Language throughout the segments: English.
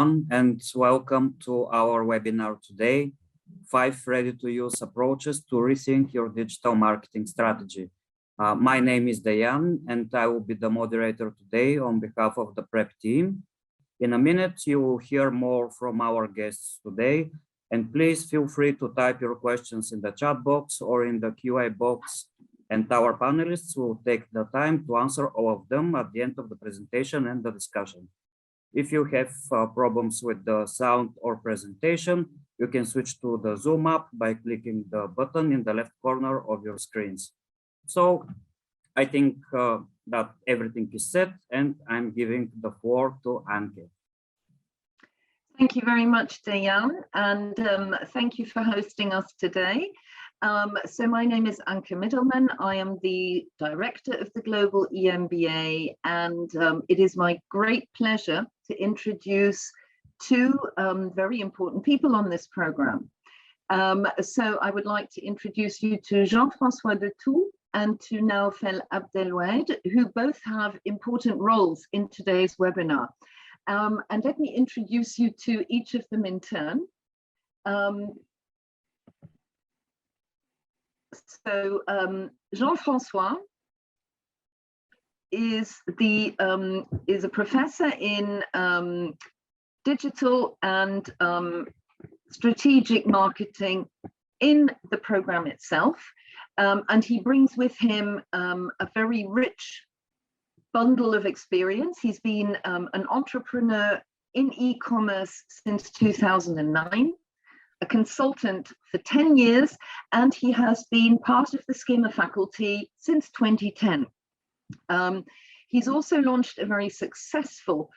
everyone, and welcome to our webinar today, 5 ready-to-use approaches to rethink your digital marketing strategy. My name is Dayan, and I will be the moderator today on behalf of the prep team. In a minute, you will hear more from our guests today, and please feel free to type your questions in the chat box or in the QA box, and our panelists will take the time to answer all of them at the end of the presentation and the discussion. If you have problems with the sound or presentation, you can switch to the Zoom app by clicking the button in the left corner of your screens. So I think that everything is set, and I'm giving the floor to Anke. Thank you very much, Dayan, and thank you for hosting us today. So my name is Anke Middelman. I am the director of the Global EMBA, and it is my great pleasure to introduce two very important people on this program. So I would like to introduce you to Jean-François Detout and to Naoufel Abdelwahid, who both have important roles in today's webinar. And let me introduce you to each of them in turn. Jean-François is a professor in digital and strategic marketing in the program itself, and he brings with him a very rich bundle of experience. He's been an entrepreneur in e-commerce since 2009. A consultant for 10 years, and he has been part of the SKEMA faculty since 2010. He's also launched a very successful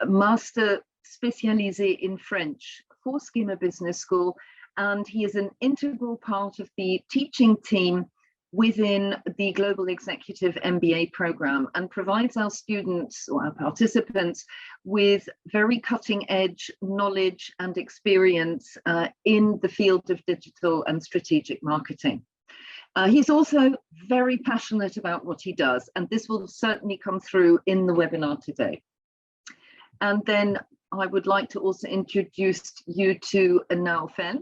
master spécialisé in French for SKEMA Business School, and he is an integral part of the teaching team within the Global Executive MBA Program, and provides our students or our participants with very cutting-edge knowledge and experience in the field of digital and strategic marketing. He's also very passionate about what he does, and this will certainly come through in the webinar today. And then I would like to also introduce you to Naoufel.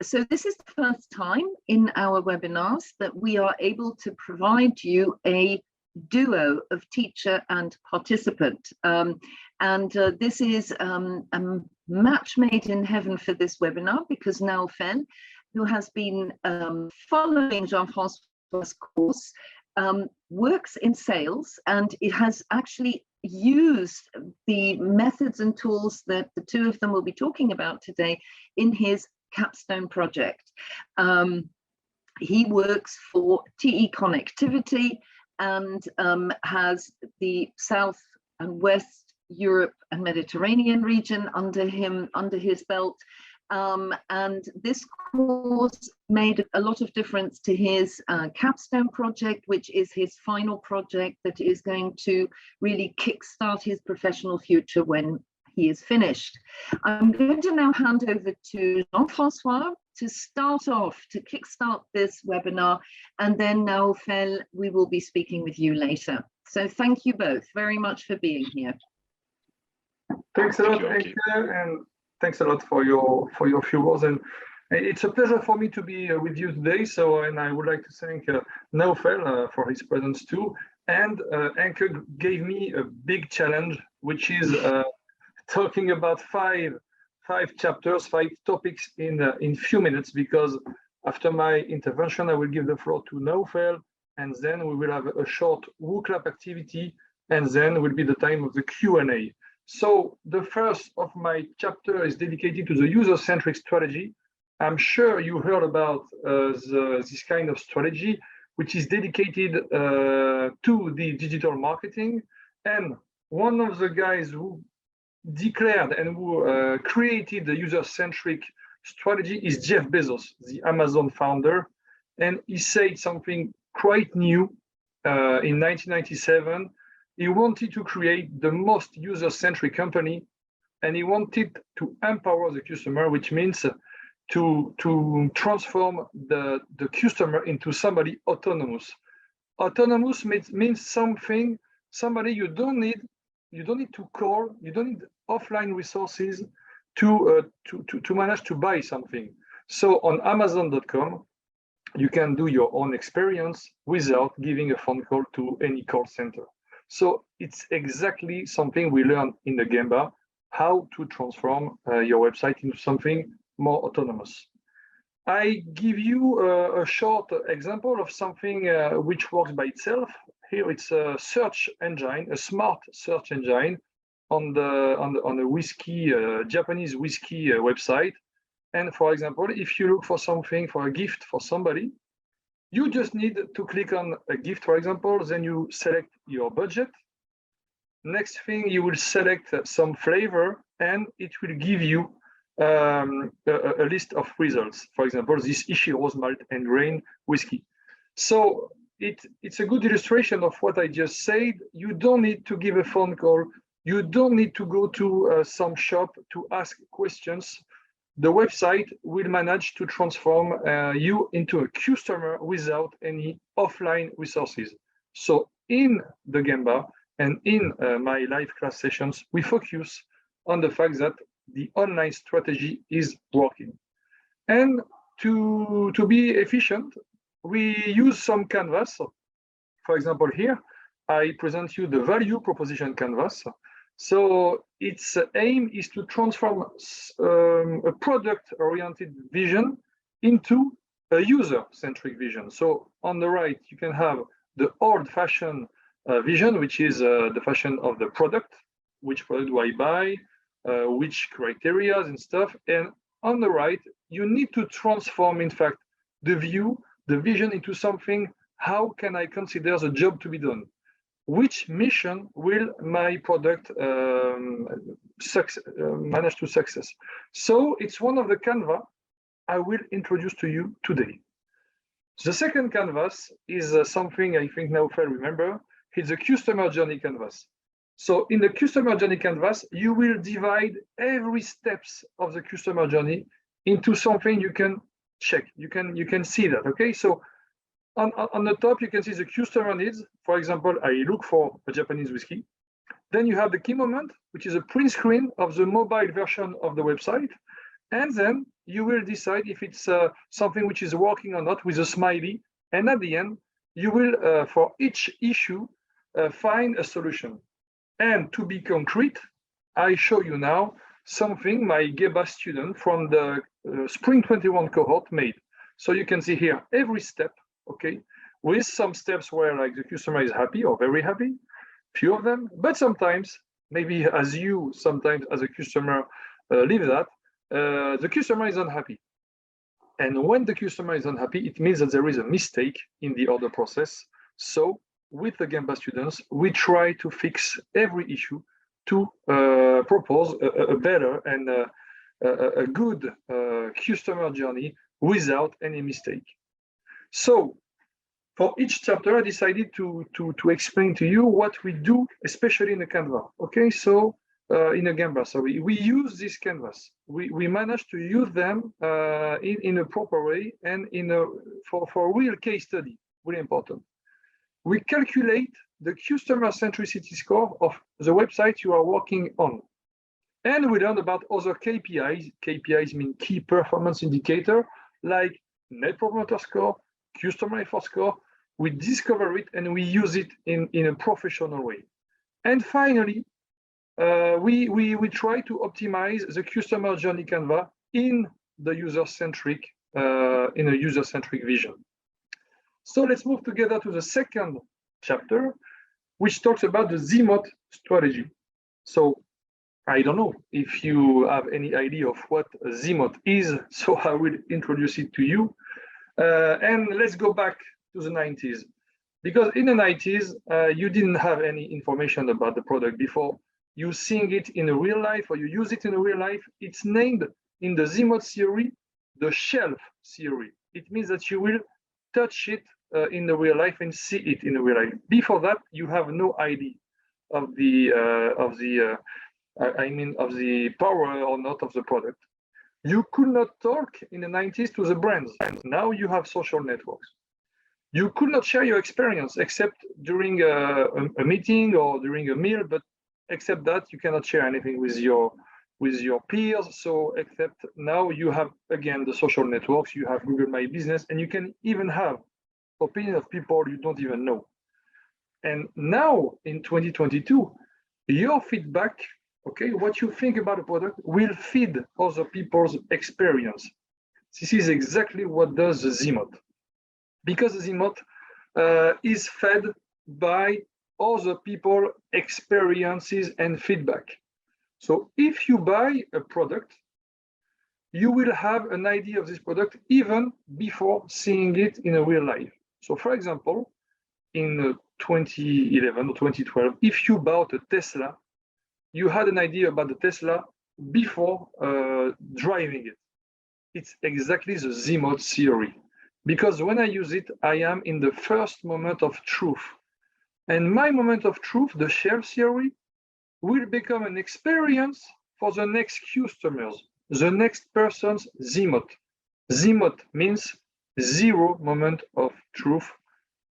So this is the first time in our webinars that we are able to provide you a duo of teacher and participant. This is a match made in heaven for this webinar, because Naoufel, who has been following Jean-François' course, works in sales, and it has actually used the methods and tools that the two of them will be talking about today in his capstone project. He works for TE Connectivity and has the South and West Europe and Mediterranean region under his belt. And this course made a lot of difference to his capstone project, which is his final project that is going to really kickstart his professional future when he is finished. I'm going to now hand over to Jean-François to start off, to kickstart this webinar, and then Naoufel, we will be speaking with you later. So thank you both very much for being here. Thanks a lot, Anke, and thanks a lot for your few words. And it's a pleasure for me to be with you today. And I would like to thank Naoufel for his presence too. And Anke gave me a big challenge, which is talking about five chapters, 5 topics in few minutes, because after my intervention, I will give the floor to Naoufel, and then we will have a short WooClap activity, and then will be the time of the Q&A. So the first of my chapter is dedicated to the user-centric strategy. I'm sure you heard about this kind of strategy, which is dedicated to the digital marketing. And one of the guys who declared and who created the user-centric strategy is Jeff Bezos, the Amazon founder. And he said something quite new in 1997. He wanted to create the most user-centric company, and he wanted to empower the customer, which means to transform the customer into somebody autonomous. Autonomous means somebody you don't need you don't need to call, you don't need offline resources to manage to buy something. So on Amazon.com, you can do your own experience without giving a phone call to any call center. So it's exactly something we learned in the Gemba, how to transform your website into something more autonomous. I give you a short example of something which works by itself. Here it's a search engine, a smart search engine on a whiskey, Japanese whiskey website. And for example, if you look for something, for a gift for somebody, you just need to click on a gift, for example, then you select your budget. Next thing, you will select some flavor, and it will give you a list of results. For example, this Ishiro's malt and grain whiskey. So it's a good illustration of what I just said. You don't need to give a phone call. You don't need to go to some shop to ask questions. The website will manage to transform you into a customer without any offline resources. So in the Gemba and in my live class sessions, we focus on the fact that the online strategy is working. And to be efficient, we use some canvas. For example, here, I present you the value proposition canvas. So its aim is to transform a product-oriented vision into a user-centric vision. So on the right, you can have the old-fashioned vision, which is the fashion of the product. Which product do I buy? Which criteria and stuff. And on the right, you need to transform, in fact, the vision into something. How can I consider the job to be done? Which mission will my product manage to success? So it's one of the canvas I will introduce to you today. The second canvas is something I think Naufel remember. It's a customer journey canvas. So in the customer journey canvas, you will divide every steps of the customer journey into something you can check. You can see that. Okay, so on the top, you can see the customer needs. For example, I look for a Japanese whiskey. Then you have the key moment, which is a print screen of the mobile version of the website. And then you will decide if it's something which is working or not with a smiley. And at the end, you will, for each issue, find a solution. And to be concrete, I show you now something my GEBA student from the Spring 21 cohort made. So you can see here every step, okay, with some steps where like the customer is happy or very happy, few of them, but sometimes, maybe as you sometimes as a customer live that, the customer is unhappy. And when the customer is unhappy, it means that there is a mistake in the order process. So with the Gemba students, we try to fix every issue to propose a better and a good customer journey without any mistake. So for each chapter, I decided to explain to you what we do, especially in the Canva. Okay, so in a Gemba, so we use this canvas. We manage to use them in a proper way and for a real case study, really important. We calculate the customer centricity score of the website you are working on. And we learn about other KPIs. KPIs mean key performance indicator, like net promoter score, customer effort score. We discover it and we use it in a professional way. And finally, we try to optimize the customer journey Canva in the user-centric, in a user-centric vision. So let's move together to the second chapter, which talks about the ZMOT strategy. So I don't know if you have any idea of what a ZMOT is, so I will introduce it to you. And let's go back to the 90s. Because in the 90s, you didn't have any information about the product before. You seeing it in real life or you use it in real life. It's named in the ZMOT theory, the shelf theory. It means that you will touch it in the real life and see it in the real life. Before that, you have no idea of the power or not of the product. You could not talk in the 90s to the brands. Now you have social networks. You could not share your experience except during a meeting or during a meal, but except that you cannot share anything with your peers. So except now you have, again, the social networks, you have Google My Business, and you can even have opinion of people you don't even know. And now in 2022, your feedback, okay, what you think about a product will feed other people's experience. This is exactly what does the Zmot. Because the Zmot is fed by other people experiences and feedback. So if you buy a product, you will have an idea of this product even before seeing it in a real life. So for example, in 2011 or 2012, if you bought a Tesla, you had an idea about the Tesla before driving it. It's exactly the Zmot theory. Because when I use it, I am in the first moment of truth. And my moment of truth, the share theory, will become an experience for the next customers, the next person's Zmot. Zmot means zero moment of truth,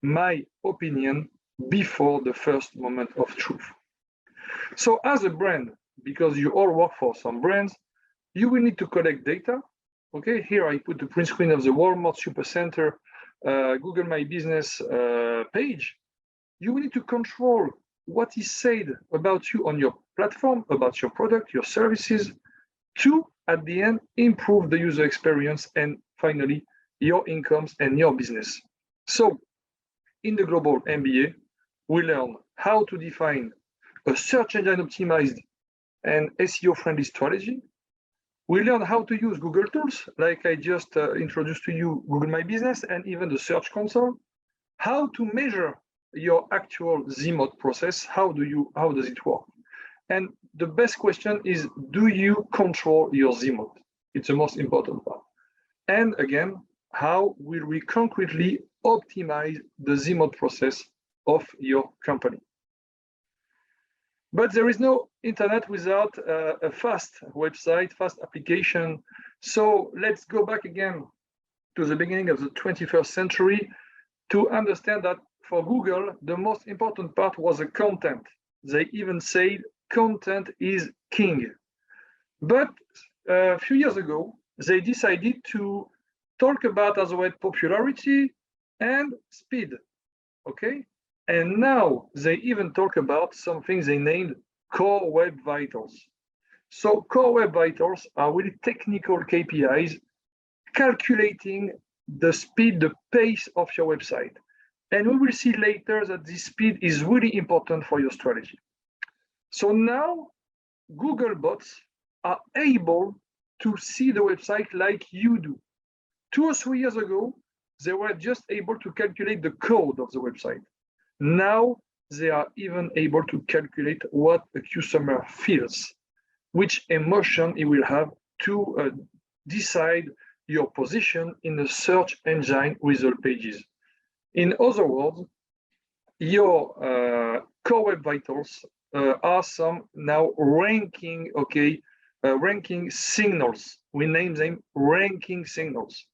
my opinion before the first moment of truth. So as a brand, because you all work for some brands, you will need to collect data. Okay, here I put the print screen of the Walmart Supercenter Google My Business page. You will need to control what is said about you on your platform, about your product, your services, to, at the end, improve the user experience and finally, your incomes and your business. So in the Global MBA, we learn how to define a search engine optimized and SEO-friendly strategy. We learn how to use Google tools, like I just introduced to you, Google My Business, and even the Search Console. How to measure your actual Zmot process. How does it work? And the best question is, do you control your Zmot? It's the most important part. And again, how will we concretely optimize the Zmot process of your company? But there is no internet without a fast website, fast application. So let's go back again to the beginning of the 21st century to understand that for Google, the most important part was the content. They even said content is king. But a few years ago, they decided to talk about as well popularity and speed, okay? And now they even talk about something they named core web vitals. So core web vitals are really technical KPIs calculating the speed, the pace of your website. And we will see later that this speed is really important for your strategy. So now Google bots are able to see the website like you do. 2 or 3 years ago, they were just able to calculate the code of the website. Now they are even able to calculate what a customer feels, which emotion he will have to decide your position in the search engine result pages. In other words, your core web vitals are some now ranking, ranking signals. We name them ranking signals.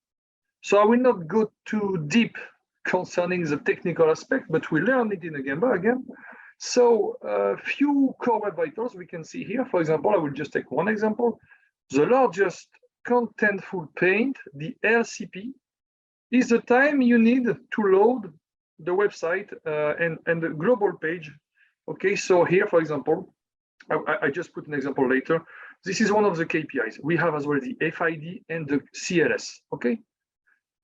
So I will not go too deep concerning the technical aspect, but we learn it in a Gemba again. So a few core web vitals we can see here. For example, I will just take one example. The largest contentful paint, the LCP, is the time you need to load the website and the global page. Okay, so here, for example, I just put an example later. This is one of the KPIs. We have as well the FID and the CLS, okay?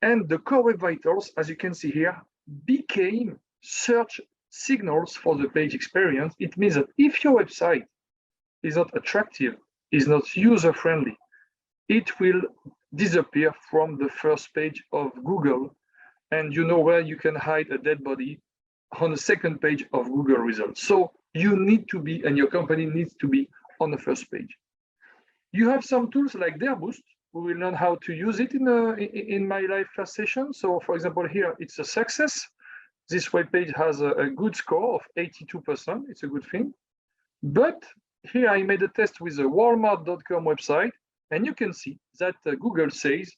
And the core web vitals, as you can see here, became search signals for the page experience. It means that if your website is not attractive, is not user-friendly, it will disappear from the first page of Google. And you know where you can hide a dead body on the second page of Google results. So you need to be, and your company needs to be on the first page. You have some tools like Boost. We will learn how to use it in my live class session. So for example, here it's a success. This web page has a good score of 82%. It's a good thing. But here I made a test with the Walmart.com website, and you can see that Google says,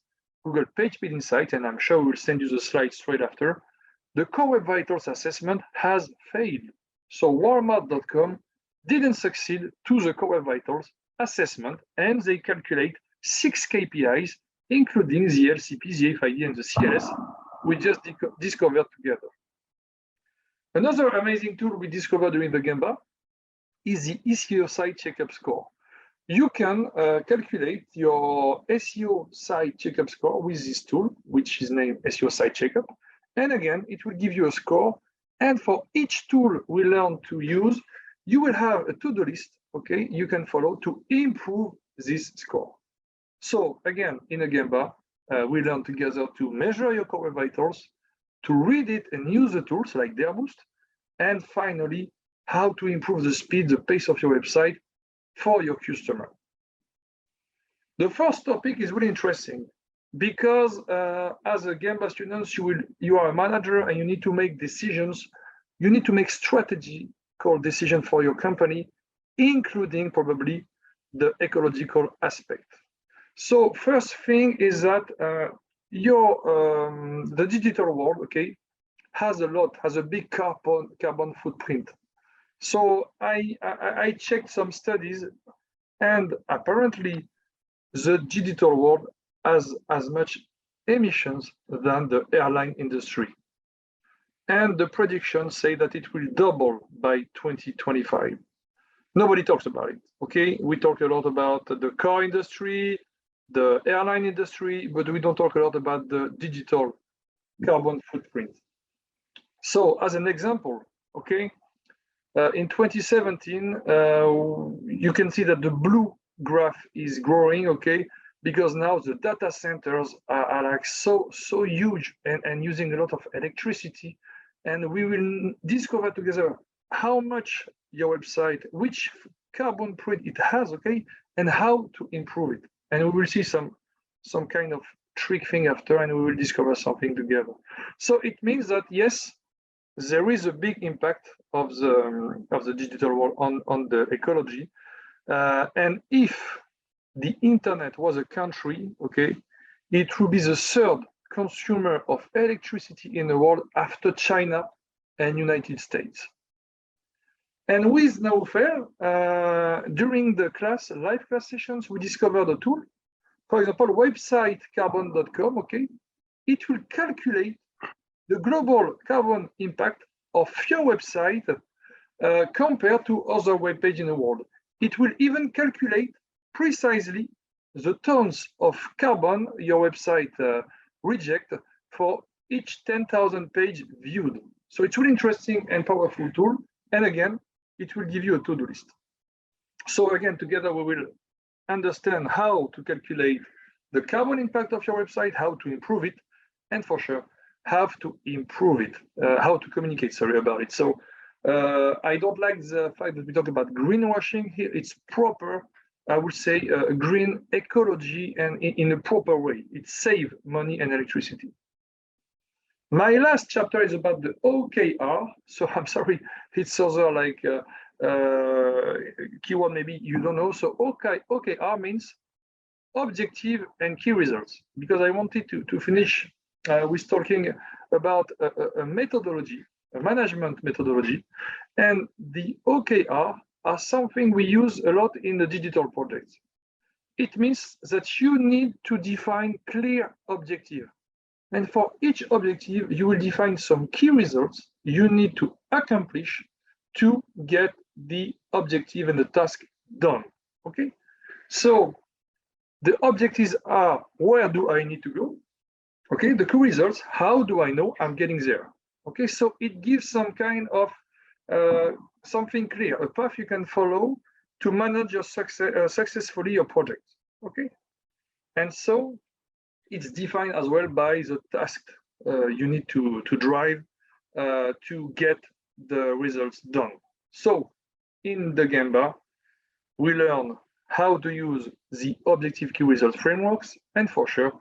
Google Page Speed Insight, and I'm sure we'll send you the slides straight after, the core web vitals assessment has failed. So Walmart.com didn't succeed to the core vitals assessment, and they calculate 6 KPIs, including the LCP, the FID, and the CLS we just discovered together. Another amazing tool we discovered during the Gemba is the SEO site checkup score. You can calculate your SEO site checkup score with this tool, which is named SEO site checkup. And again, it will give you a score. And for each tool we learn to use, you will have a to-do list, okay, you can follow to improve this score. So again, in a Gemba, we learn together to measure your core vitals, to read it and use the tools like Boost, and finally, how to improve the speed, the pace of your website for your customer. The first topic is really interesting because as a Gemba student, you are a manager and you need to make decisions. You need to make strategical decisions for your company, including probably the ecological aspect. So first thing is that the digital world, okay, has a big carbon footprint. So I checked some studies, and apparently the digital world has as much emissions than the airline industry. And the predictions say that it will double by 2025. Nobody talks about it, okay? We talk a lot about the car industry, the airline industry, but we don't talk a lot about the digital carbon footprint. So as an example, okay, in 2017, you can see that the blue graph is growing, okay, because now the data centers are like so huge and using a lot of electricity, and we will discover together how much your website, which carbon print it has, okay, and how to improve it. And we will see some kind of trick thing after, and we will discover something together. So it means that yes, there is a big impact of the digital world on the ecology. And if the internet was a country, okay, it would be the third consumer of electricity in the world after China and United States. And with Naufer, during the live class sessions, we discovered a tool. For example, website carbon.com, okay, it will calculate the global carbon impact of your website compared to other web pages in the world. It will even calculate precisely the tons of carbon your website reject for each 10,000 page viewed. So it's really interesting and powerful tool. And again, it will give you a to-do list. So again, together we will understand how to calculate the carbon impact of your website, how to improve it, and for sure, how to improve it, how to communicate, about it. So I don't like the fact that we talk about greenwashing here. It's proper, I would say, green ecology, and in a proper way. It saves money and electricity. My last chapter is about the OKR. So I'm sorry, it's also like keyword maybe you don't know. So OKR means objective and key results, because I wanted to finish with talking about a methodology, a management methodology, and the OKR are something we use a lot in the digital projects. It means that you need to define clear objective. And for each objective, you will define some key results you need to accomplish to get the objective and the task done, okay? So the objectives are, where do I need to go? Okay, the key results, how do I know I'm getting there? Okay, so it gives some kind of something clear, a path you can follow to manage your successfully your project, okay? And so it's defined as well by the task you need to drive to get the results done. So in the Gemba, we learn how to use the objective key results frameworks, and for sure,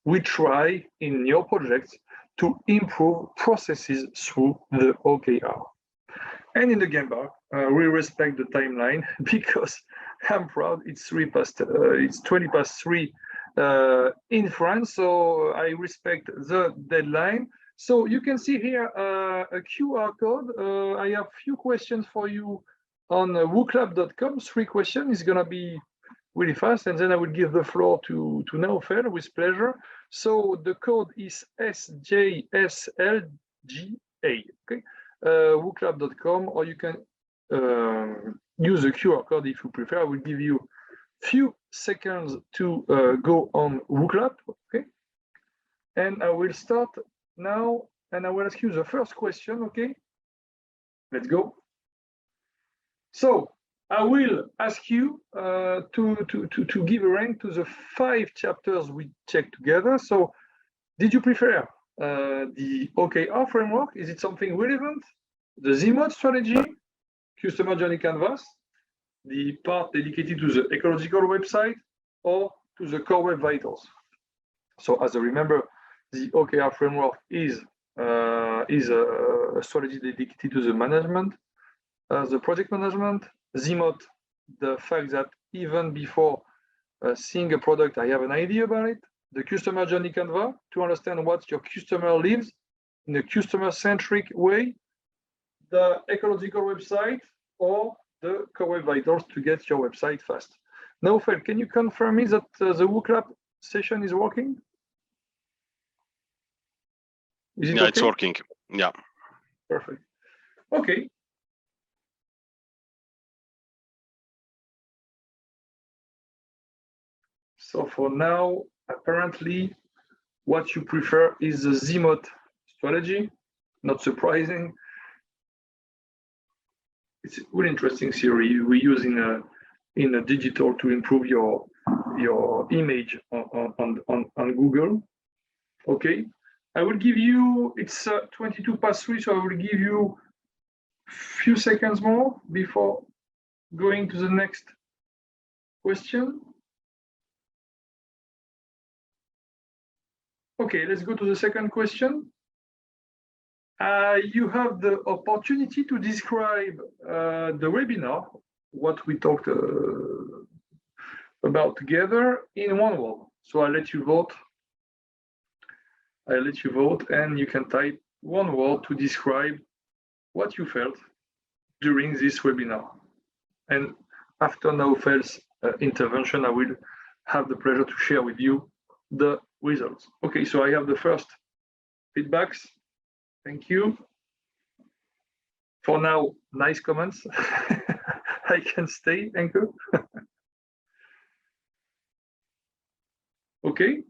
we try in your projects to improve processes through the OKR. And in the Gemba, we respect the timeline because I'm proud it's 20 past 3 in France, so I respect the deadline. So you can see here a QR code. I have few questions for you on wooklab.com, 3 questions. It's going to be really fast, and then I will give the floor to Naufel with pleasure. So the code is SJSLGA, okay? Wooklab.com, or you can use the QR code if you prefer. I will give you a few seconds to go on Wooklab, okay? And I will start now, and I will ask you the first question, okay? Let's go. So I will ask you to give a rank to the 5 chapters we checked together. So did you prefer the OKR framework? Is it something relevant? The Z-Mode strategy, customer journey canvas, the part dedicated to the ecological website, or to the core web vitals? So as I remember, the OKR framework is a strategy dedicated to the management, the project management. Z-Mode, the fact that even before seeing a product, I have an idea about it. The customer journey canvas, to understand what your customer lives in a customer-centric way. The ecological website, or the core web vitals to get your website fast. Naufel, can you confirm me that the Wooklab session is working? Is it yeah, okay? It's working. Yeah. Perfect. Okay. So for now, apparently, what you prefer is the Z-Mode strategy. Not surprising. It's a really interesting theory we use in a digital to improve your image on Google. Okay, I will give you, it's 3:22, so I will give you a few seconds more before going to the next question. Okay, let's go to the second question. You have the opportunity to describe the webinar, what we talked about together, in one word. So I'll let you vote. And you can type one word to describe what you felt during this webinar. And after Naufel's intervention, I will have the pleasure to share with you the results. Okay, so I have the first feedbacks. Thank you. For now, nice comments. I can stay, Anke. Okay.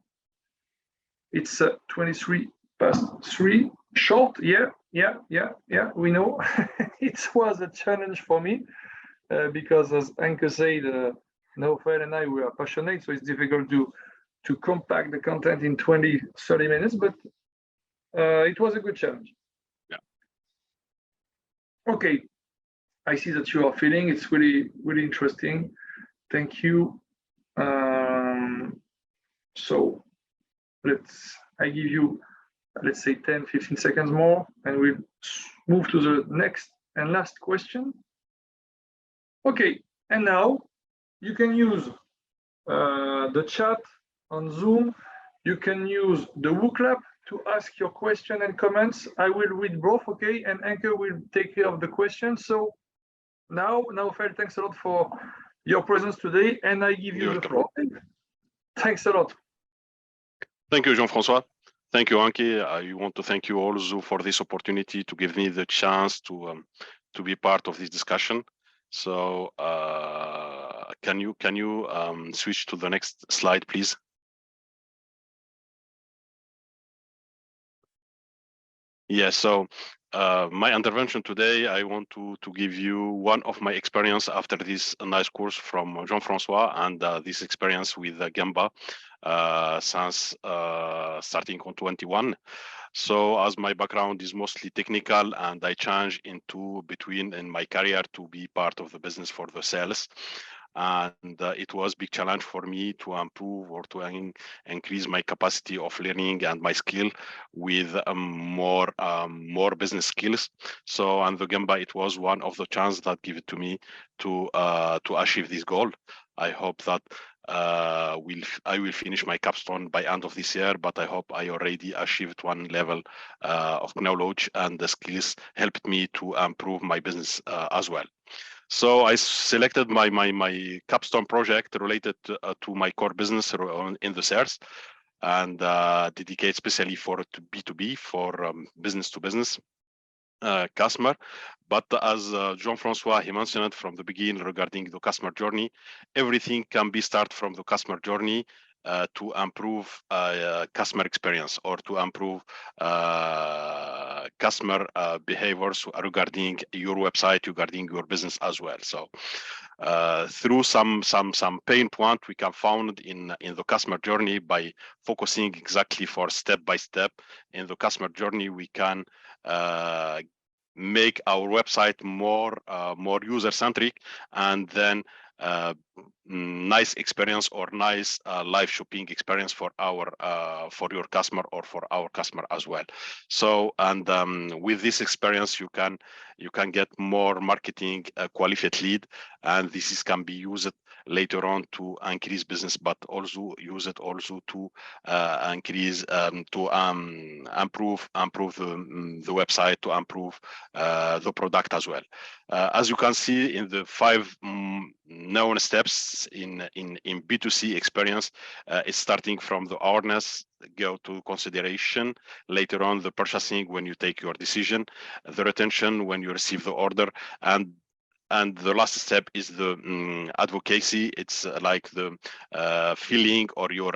It's 3:23. Short, yeah, we know. It was a challenge for me because, as Anke said, Naufel and I were passionate, so it's difficult to compact the content in 20-30 minutes, but it was a good challenge. Yeah. Okay, I see that you are feeling it's really, really interesting. Thank you. So I give you, let's say 10-15 seconds more, and we'll move to the next and last question. Okay, and now you can use the chat on Zoom. You can use the Wooklab to ask your question and comments. I will read both, okay? And Anke will take care of the questions. So now, Naufel, thanks a lot for your presence today, and I give you the floor. Thanks a lot. Thank you, Jean-François. Thank you, Anke. I want to thank you also for this opportunity to give me the chance to be part of this discussion. So can you switch to the next slide, please? Yes, so my intervention today, I want to give you one of my experience after this nice course from Jean-François, and this experience with Gemba since starting on 21. So as my background is mostly technical, and I changed between in my career to be part of the business for the sales. And it was a big challenge for me to improve or to increase my capacity of learning and my skill with more business skills. So on the Gemba, it was one of the chances that give it to me to achieve this goal. I hope that I will finish my capstone by end of this year, but I hope I already achieved one level of knowledge, and the skills helped me to improve my business as well. So I selected my capstone project related to my core business in the sales, and dedicate especially for B2B, for business to business customer. But as Jean-Francois, he mentioned from the beginning regarding the customer journey, everything can be started from the customer journey to improve customer experience, or to improve customer behaviors regarding your website, regarding your business as well. So through some pain point we can found in the customer journey, by focusing exactly for step by step in the customer journey, we can make our website more user-centric, and then nice experience, or nice live shopping experience for your customer, or for our customer as well. So, and with this experience you can get more marketing qualified lead, and this can be used later on to increase business, but also use it also to increase to improve the website, to improve the product as well. As you can see in the 5 known steps in B2C experience, it's starting from the awareness, go to consideration, later on the purchasing when you take your decision, the retention when you receive the order, and the last step is the advocacy. It's like the feeling, or your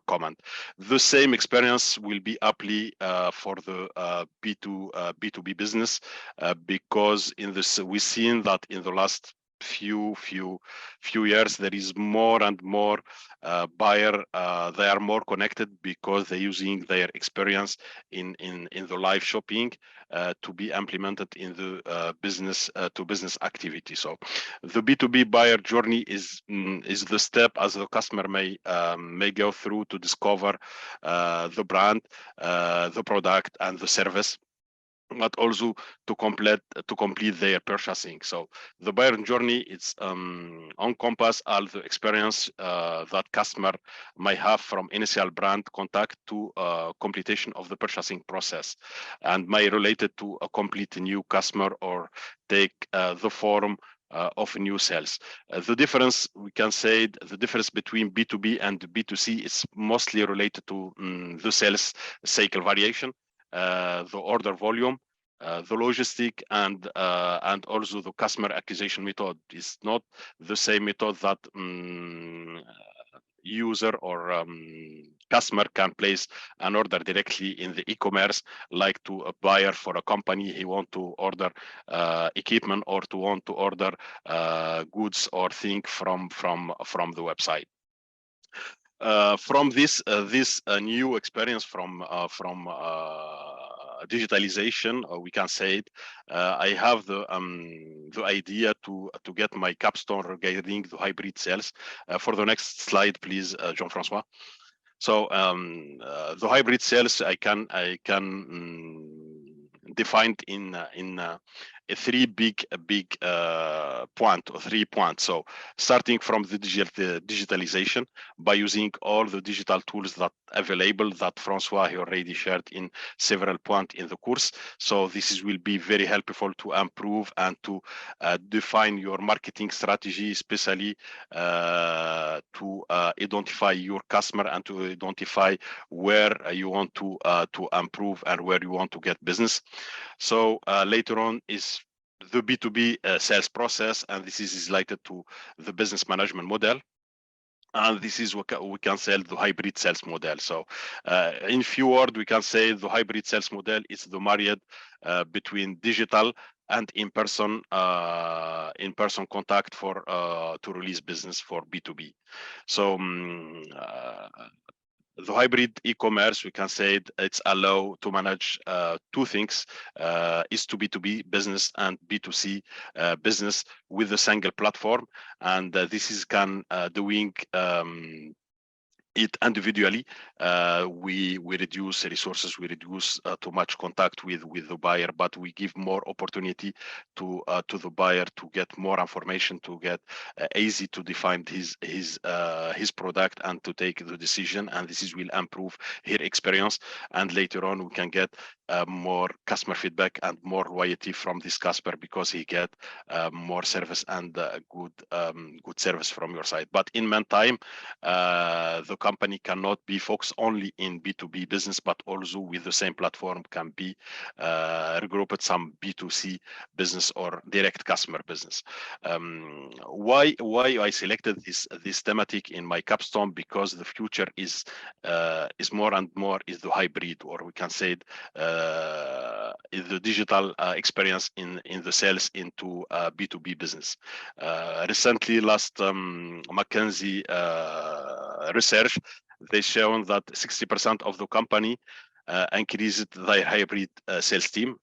comment. The same experience will be apply for the B2B business, because in this we've seen that in the last few years there is more and more buyer, they are more connected, because they're using their experience in the live shopping to be implemented in the business to business activity. So the B2B buyer journey is the step as the customer may go through to discover the brand, the product, and the service, but also to complete their purchasing. So the buyer journey, it's encompass all the experience that customer may have from initial brand contact to completion of the purchasing process, and may related to a complete new customer, or take the form of new sales. The difference, we can say, the difference between B2B and B2C is mostly related to the sales cycle variation, the order volume, the logistic, and also the customer acquisition method is not the same method that user or customer can place an order directly in the e-commerce, like to a buyer for a company, he want to order equipment, or to want to order goods or thing from the website. From this new experience from digitalization, we can say it, I have the idea to get my capstone regarding the hybrid sales. For the next slide, please, Jean-Francois. So the hybrid sales I can define in a 3 big point, or 3 points. So starting from the digitalization, by using all the digital tools that available, that Francois already shared in several points in the course. So this will be very helpful to improve and to define your marketing strategy, especially to identify your customer, and to identify where you want to improve, and where you want to get business. So later on is the B2B sales process, and this is related to the business management model. And this is what we can say the hybrid sales model. So in few words, we can say the hybrid sales model is the marriage between digital and in-person contact for to release business for B2B. So the hybrid e-commerce, we can say it's allow to manage 2 things, is to B2B business and B2C business with a single platform, and this is can doing it individually. We reduce resources, we reduce too much contact with the buyer, but we give more opportunity to the buyer to get more information, to get easy to define his product, and to take the decision, and this will improve his experience, and later on we can get more customer feedback and more loyalty from this customer, because he get more service and good service from your side. But in meantime, the company cannot be focused only in B2B business, but also with the same platform can be regrouped some B2C business or direct customer business. Why I selected this thematic in my capstone? Because the future is more and more is the hybrid, or we can say it, is the digital experience in the sales into B2B business. Recently, last McKinsey research, they shown that 60% of the company increased their hybrid sales team,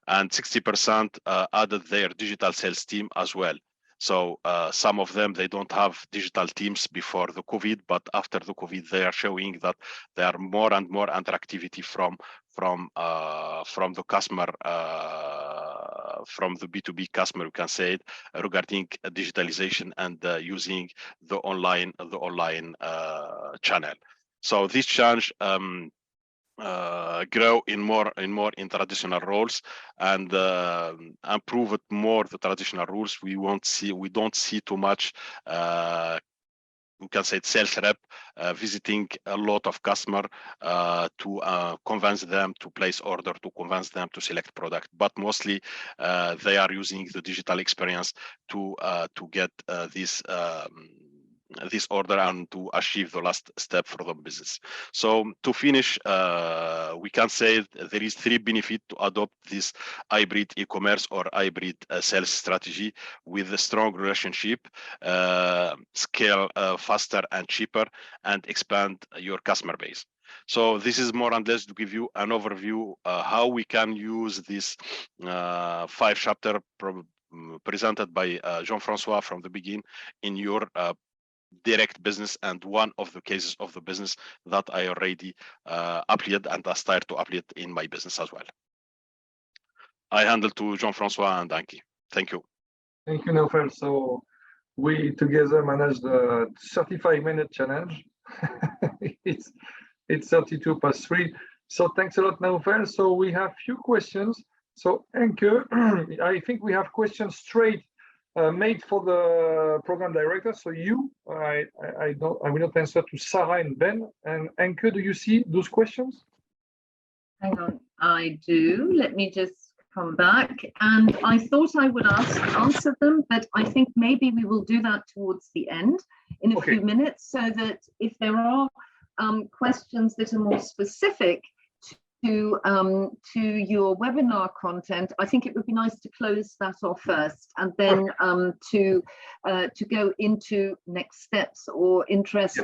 and 60% added their digital sales team as well. So some of them, they don't have digital teams before the COVID, but after the COVID, they are showing that there are more and more interactivity from the customer, from the B2B customer, we can say it, regarding digitalization and using the online channel. So this change grow in more in traditional roles, and improve it more the traditional rules. We don't see too much we can say sales rep visiting a lot of customer to convince them to place order, to convince them to select product, but mostly they are using the digital experience to get this order and to achieve the last step for the business. So to finish, we can say there is 3 benefits to adopt this hybrid e-commerce or hybrid sales strategy with a strong relationship, scale faster and cheaper, and expand your customer base. So this is more or less to give you an overview how we can use this 5 chapter presented by Jean-François from the beginning in your direct business, and one of the cases of the business that I already applied and I start to apply it in my business as well. I handle to Jean-François and Anki. Thank you. Thank you, Naufel. So we together managed the 35-minute challenge. it's 32 past 3. So thanks a lot, Naufel. So we have few questions. So Anke, I think we have questions straight made for the program director. So I will not answer to Sarah and Ben. And Anke, do you see those questions? Hang on, I do. Let me just come back. And I thought I would answer them, but I think maybe we will do that towards the end in a few minutes, so that if there are questions that are more specific to your webinar content, I think it would be nice to close that off first, and then to go into next steps or interest,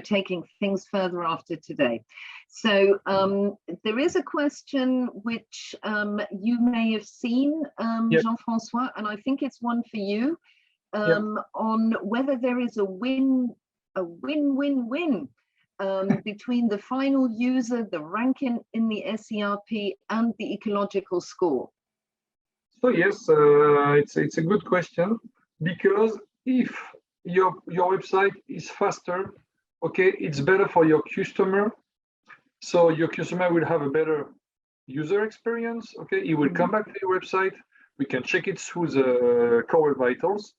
taking things further after today. So there is a question which you may have seen, Jean-François, and I think it's one for you, on whether there is a win-win-win between the final user, the ranking in the SERP, and the ecological score. So yes, it's a good question, because if your website is faster, okay, it's better for your customer. So your customer will have a better user experience. Okay, he will come back to your website. We can check it through the Core Web Vitals.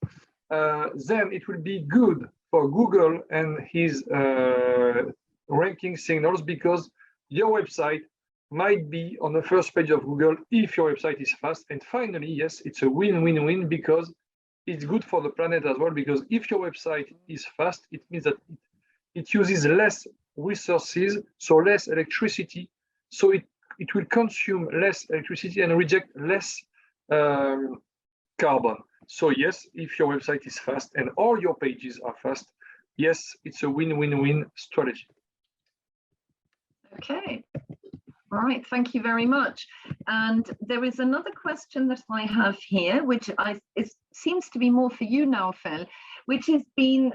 Then it will be good for Google and his ranking signals, because your website might be on the first page of Google if your website is fast. And finally, yes, it's a win-win-win, because it's good for the planet as well, because if your website is fast, it means that it uses less resources, so less electricity, so it will consume less electricity and reject less carbon. So yes, if your website is fast and all your pages are fast, yes, it's a win-win-win strategy. Okay. All right, thank you very much. And there is another question that I have here, which it seems to be more for you now, Fel, which has been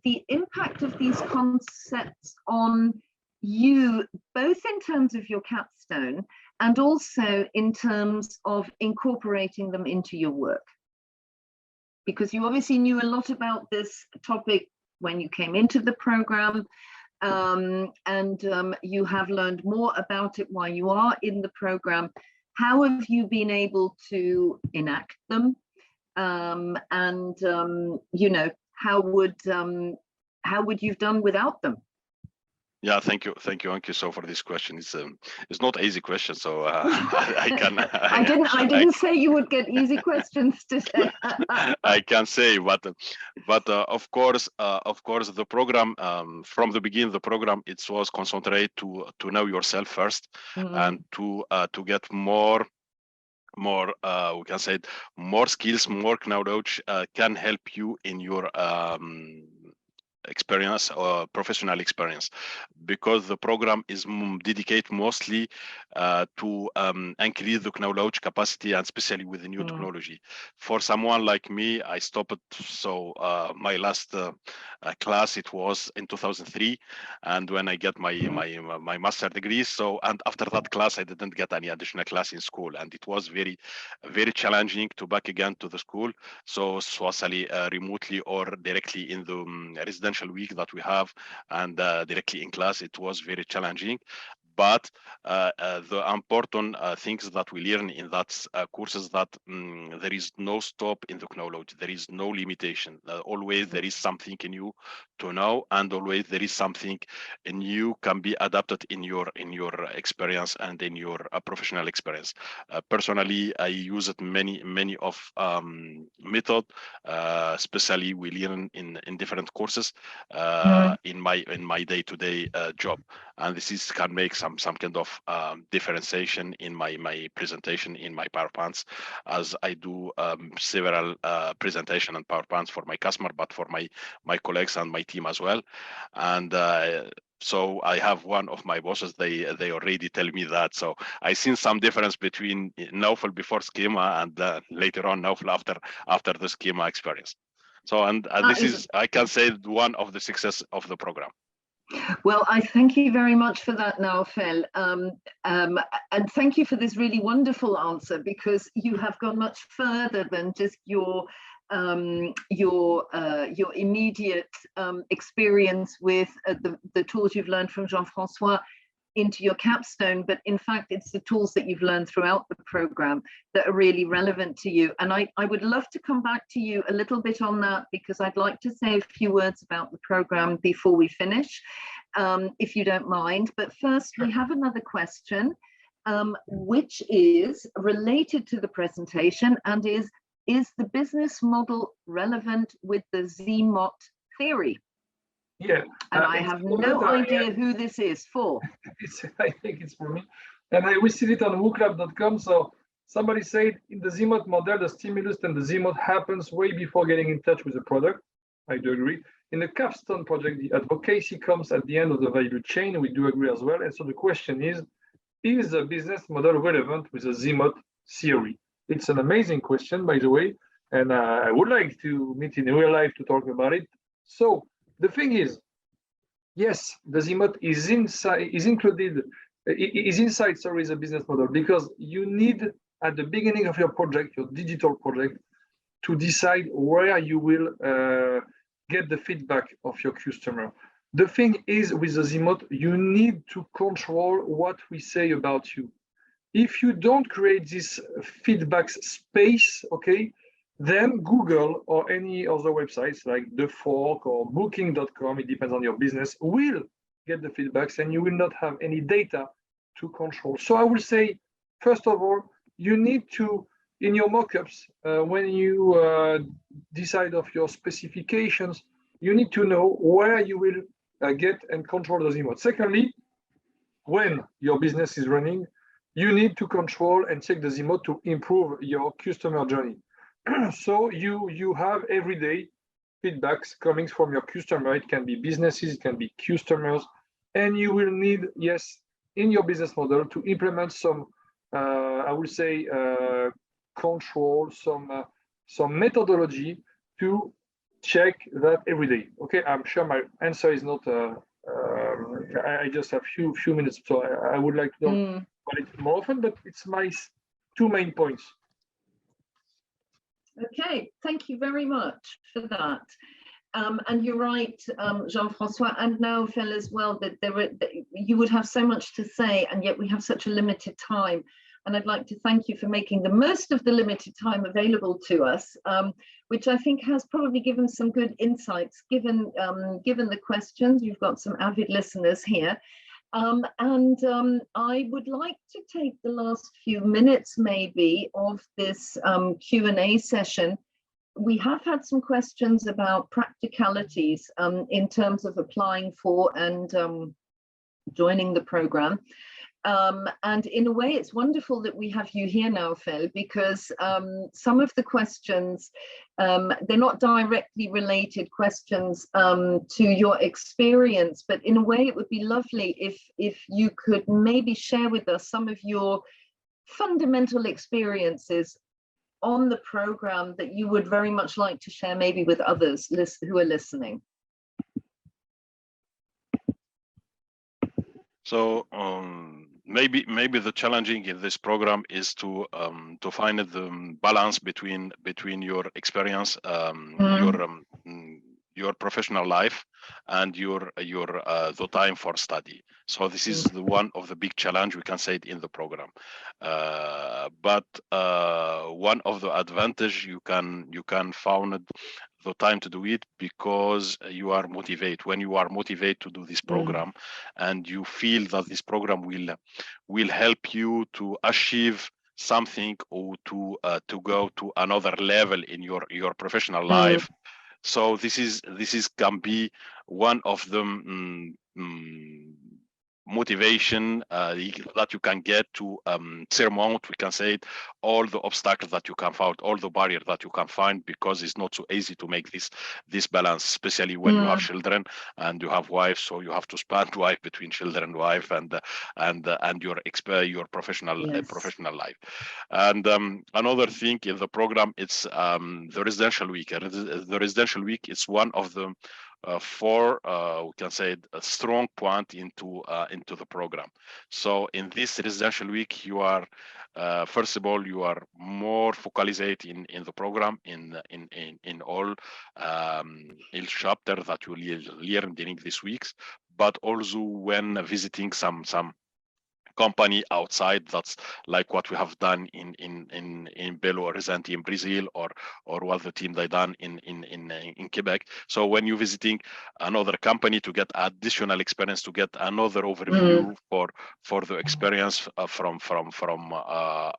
the impact of these concepts on you, both in terms of your capstone and also in terms of incorporating them into your work. Because you obviously knew a lot about this topic when you came into the program, you have learned more about it while you are in the program. How have you been able to enact them? You know, how would you've done without them? Yeah, thank you, Anki. So for this question, it's not an easy question. So I didn't say you would get easy questions today. I can say, but of course, the program from the beginning, the program it was concentrated to know yourself first, and to get more we can say it, more skills, more knowledge can help you in your experience or professional experience, because the program is dedicated mostly to increase the knowledge capacity, and especially with the new technology. For someone like me, I stopped. So my last class, it was in 2003, and when I get my master degree. So, and after that class, I didn't get any additional class in school, and it was very challenging to back again to the school. So socially, remotely or directly in the residential week that we have, and directly in class, it was very challenging. But the important things that we learn in that courses, that there is no stop in the knowledge, there is no limitation. Always there is something new to know, and always there is something new can be adapted in your experience and in your professional experience. Personally, I use it many of method, especially we learn in different courses in my day-to-day job, and this can make some kind of differentiation in my presentation in my PowerPoints, as I do several presentation and PowerPoints for my customer, but for my colleagues and my team as well. And so I have one of my bosses, they already tell me that. So I seen some difference between Naufel before SKEMA and later on Naufel after the SKEMA experience. So, and this is, I can say, one of the success of the program. Well, I thank you very much for that, Naufel, and thank you for this really wonderful answer, because you have gone much further than just your immediate experience with the tools you've learned from Jean-Francois into your capstone, but in fact it's the tools that you've learned throughout the program that are really relevant to you. And I would love to come back to you a little bit on that, because I'd like to say a few words about the program before we finish, if you don't mind. But first, we have another question, which is related to the presentation, and is the business model relevant with the ZMOT theory? Yeah. And I have no idea who this is for. I think it's for me. And I received it on wooclub.com. So somebody said, in the ZMOT model, the stimulus and the ZMOT happens way before getting in touch with the product. I do agree. In the capstone project, the advocacy comes at the end of the value chain. We do agree as well. And so the question is the business model relevant with the ZMOT theory? It's an amazing question, by the way. And I would like to meet in real life to talk about it. So the thing is, yes, the ZMOT is inside the business model, because you need at the beginning of your project, your digital project, to decide where you will get the feedback of your customer. The thing is, with the ZMOT, you need to control what we say about you. If you don't create this feedback space, okay, then Google or any other websites like The Fork or Booking.com, it depends on your business, will get the feedbacks, and you will not have any data to control. So I will say, first of all, you need to, in your mockups, when you decide of your specifications, you need to know where you will get and control the ZMOT. Secondly, when your business is running, you need to control and check the ZMOT to improve your customer journey. So you have everyday feedbacks coming from your customer. It can be businesses, it can be customers, and you will need, yes, in your business model to implement some, I would say, control, some methodology to check that every day. Okay, I'm sure my answer is not. I just have few minutes, so I would like to know about it more often, but it's my two main points. Okay, thank you very much for that. And you're right, Jean-Francois, and now Phil as well, that you would have so much to say, and yet we have such a limited time. And I'd like to thank you for making the most of the limited time available to us, which I think has probably given some good insights, given the questions. You've got some avid listeners here. I would like to take the last few minutes maybe of this Q&A session. We have had some questions about practicalities in terms of applying for and joining the program. And in a way, it's wonderful that we have you here now, Phil, because some of the questions, they're not directly related questions to your experience, but in a way, it would be lovely if you could maybe share with us some of your fundamental experiences on the program that you would very much like to share maybe with others who are listening. So maybe the challenging in this program is to find the balance between your experience, your professional life, and the time for study. So this is one of the big challenge, we can say it, in the program. But one of the advantage you can find the time to do it because you are motivated. When you are motivated to do this program, and you feel that this program will help you to achieve something or to go to another level in your professional life. So this can be one of the motivation that you can get to surmount, we can say it, all the obstacles that you can find, all the barriers that you can find, because it's not so easy to make this balance, especially when you have children and you have wives. So you have to spend life between children and wife and your professional life. And another thing in the program, it's the residential week. The residential week is one of the four, we can say, a strong point into the program. So in this residential week, you are first of all, you are more focalized in the program in all chapter that you learn during these weeks, but also when visiting some company outside, that's like what we have done in Belo Horizonte in Brazil, or what the team they done in Quebec. So when you're visiting another company to get additional experience, to get another overview for the experience from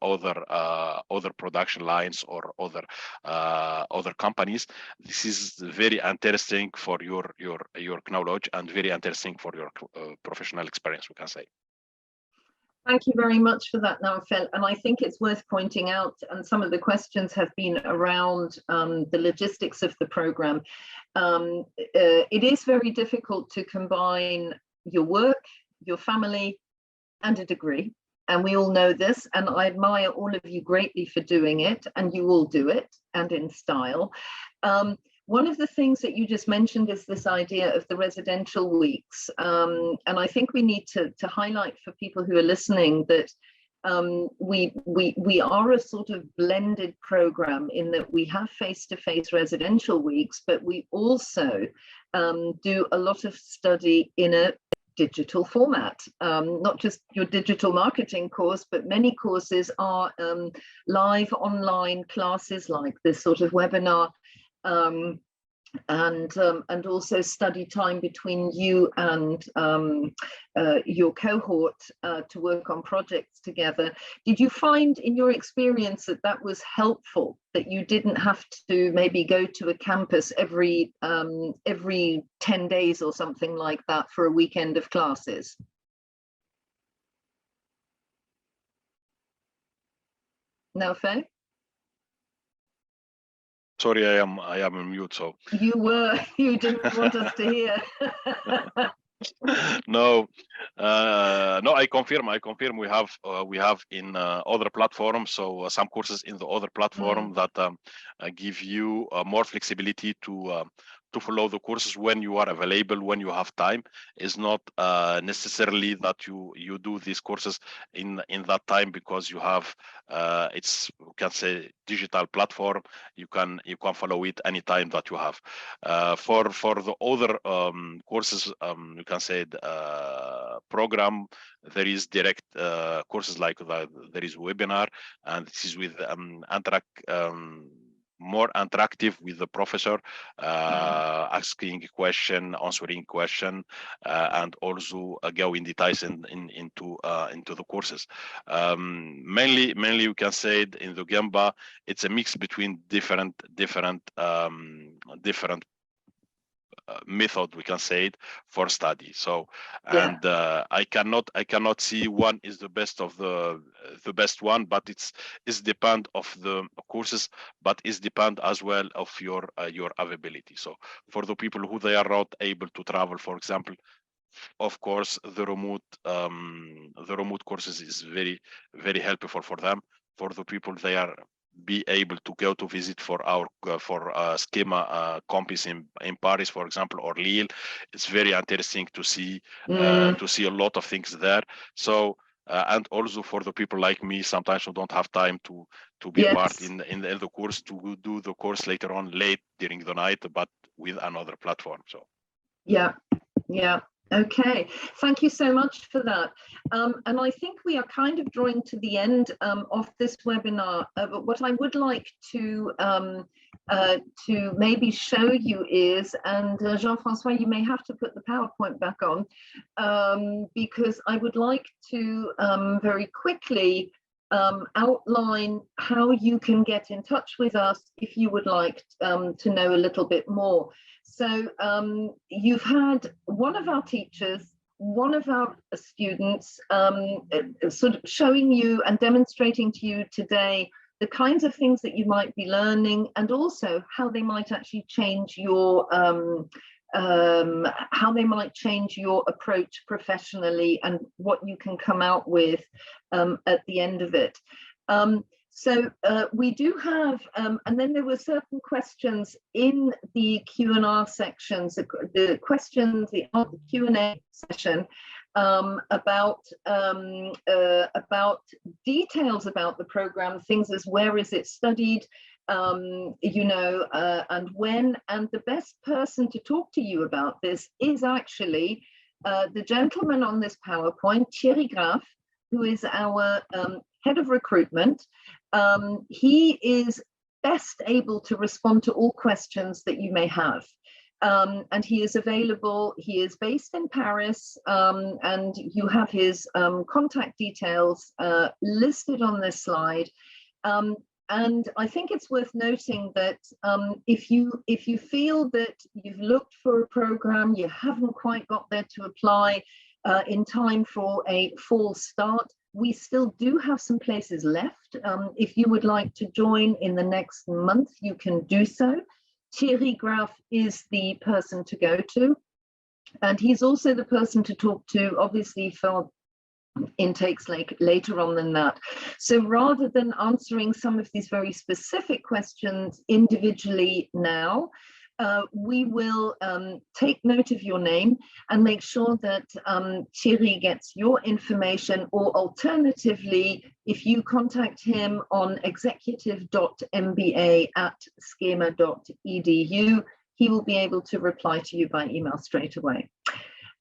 other production lines or other companies, this is very interesting for your knowledge and very interesting for your professional experience, we can say. Thank you very much for that, now, Phil. And I think it's worth pointing out, and some of the questions have been around the logistics of the program. It is very difficult to combine your work, your family, and a degree. And we all know this, and I admire all of you greatly for doing it, and you all do it, and in style. One of the things that you just mentioned is this idea of the residential weeks. And I think we need to highlight for people who are listening that we are a sort of blended program in that we have face-to-face residential weeks, but we also do a lot of study in a digital format, not just your digital marketing course, but many courses are live online classes like this sort of webinar. And also study time between you and your cohort to work on projects together. Did you find in your experience that was helpful, that you didn't have to maybe go to a campus every 10 days or something like that for a weekend of classes? No, Faye? Sorry, I am on mute. So you didn't want us to hear. No, I confirm. We have in other platforms. So some courses in the other platform that give you more flexibility to to follow the courses when you are available, when you have time. Is not necessarily that you do these courses in that time, because you have it's, we can say, digital platform. You can follow it anytime that you have. For the other courses, you can say program, there is direct courses, like there is webinar, and this is with more interactive with the professor, asking question, answering question, and also go in details into the courses. Mainly you can say it in the Gemba, it's a mix between different method, we can say it, for study. So, and I cannot see one is the best of the best one, but it's depend of the courses, but it's depend as well of your availability. So for the people who they are not able to travel, for example, of course the remote courses is very, very helpful for them. For the people they are be able to go to visit for our SKEMA campus in Paris, for example, or Lille, it's very interesting to see a lot of things there. So and also for the people like me, sometimes who don't have time to be part in the course, to do the course later on, late during the night, but with another platform. So Okay, thank you so much for that. And I think we are kind of drawing to the end of this webinar. But what I would like to maybe show you is, and Jean-Francois, you may have to put the PowerPoint back on, because I would like to very quickly outline how you can get in touch with us if you would like to know a little bit more. So you've had one of our teachers, one of our students sort of showing you and demonstrating to you today the kinds of things that you might be learning, and also how they might actually change your approach professionally, and what you can come out with at the end of it. So we do have, and then there were certain questions in the Q&A sections, the questions, the Q&A session about details about the program, things as where is it studied, you know, and when. And the best person to talk to you about this is actually the gentleman on this PowerPoint, Thierry Graff, who is our head of recruitment. He is best able to respond to all questions that you may have. And he is available. He is based in Paris, and you have his contact details listed on this slide. And I think it's worth noting that if you feel that you've looked for a program, you haven't quite got there to apply in time for a fall start, we still do have some places left. If you would like to join in the next month, you can do so. Thierry Graff is the person to go to, and he's also the person to talk to, obviously, for intakes later on than that. So rather than answering some of these very specific questions individually now, we will take note of your name and make sure that Thierry gets your information, or alternatively, if you contact him on executive.mba@skema.edu, he will be able to reply to you by email straight away.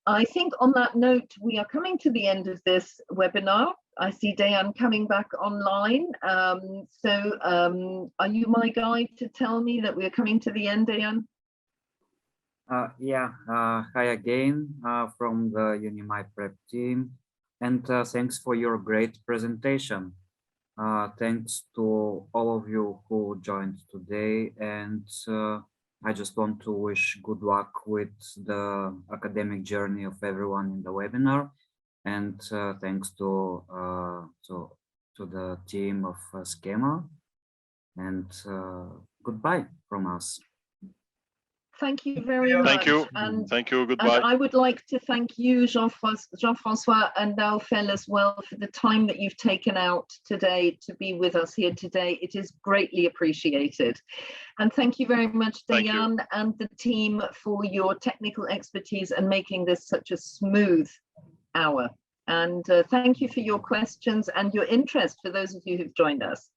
I think on that note, we are coming to the end of this webinar. I see Dayan coming back online. Are you my guide to tell me that we're coming to the end, Dayan? Hi again from the Unimai Prep team, and thanks for your great presentation. Thanks to all of you who joined today, and I just want to wish good luck with the academic journey of everyone in the webinar, and thanks to the team of SKEMA, and goodbye from us. Thank you very much. Thank you. And, Thank you. Goodbye. and I would like to thank you, Jean-Francois and Naufel as well, for the time that you've taken out today to be with us here today. It is greatly appreciated. And thank you very much, Dayan and the team, for your technical expertise and making this such a smooth hour. And thank you for your questions and your interest for those of you who've joined us.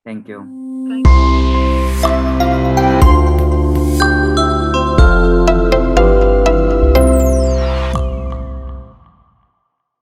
Thank you. Thank you.